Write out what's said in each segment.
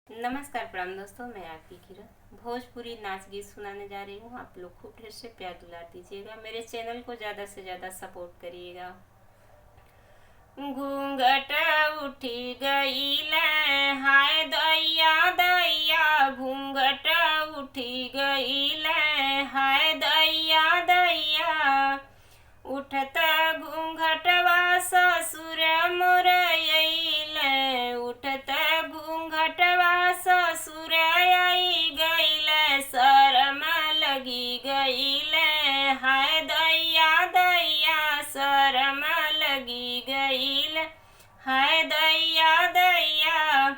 नमस्कार प्रणाम दोस्तों, मैं आपकी किरण भोजपुरी नाच गीत सुनाने जा रही हूँ। आप लोग खूब ढेर से प्यार दुलार दीजिएगा। मेरे चैनल को ज़्यादा से ज़्यादा सपोर्ट करिएगा। घूंघट उठी गईले, हाय दैया दैया, घूंघट उठी गईले, हाय दैया दैया। उठत घूंघटवा ससुर मोर अइले, उठत घूंघटवा ससुर आई गईले, शरम लगी गईले, हाय दैया दैया, शरम लगी गईले, हाय दैया दैया।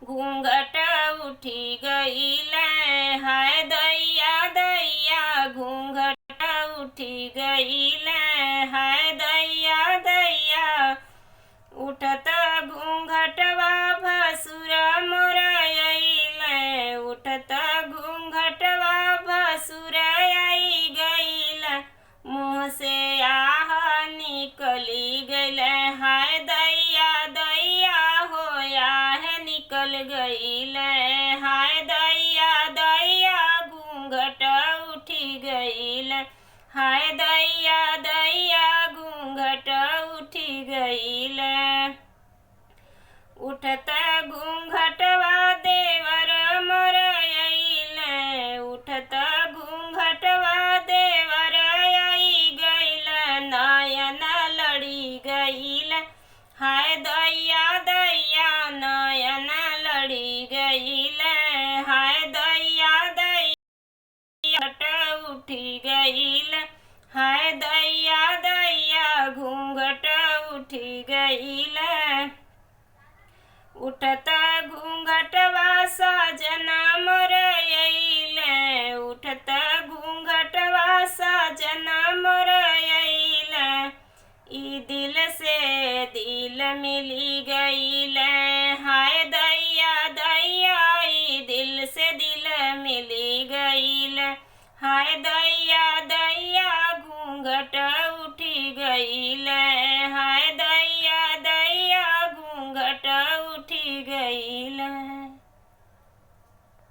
घूंघट उठी गईले, हाय दैया दैया, घूंघट उठी गईले, हाय दैया दैया। उठत घूंघटवा भसुर मोर अइले, उठत घूंघटवा भसुर आई गईले, मुँह से आह निकली गईले, हाय दैया दैया, हो आह निकल गईले, हाय दैया दैया। घूंघट उठी गईले, हाय दैया दैया, घूंघट उठी गईले। उठत घूंघटवा देवर मोर अइले, उठत घूंघटवा देवर आई गईले, नयन लड़ी गईले, हाय दैया दैया, नयन लड़ी गईले, हाय दैया दैया। घूंघट उठी गईले, हाय दैया दैया, घूंघट उठी गईले। उठत घूंघटवा साजन मोर अइले, उठत घूंघटवा साजन मोर अइले, ई दिल से दिल मिली गईले, हाय दैया दैया, ई दिल से दिल मिली गईले, हाय दैया दैया। घूंघट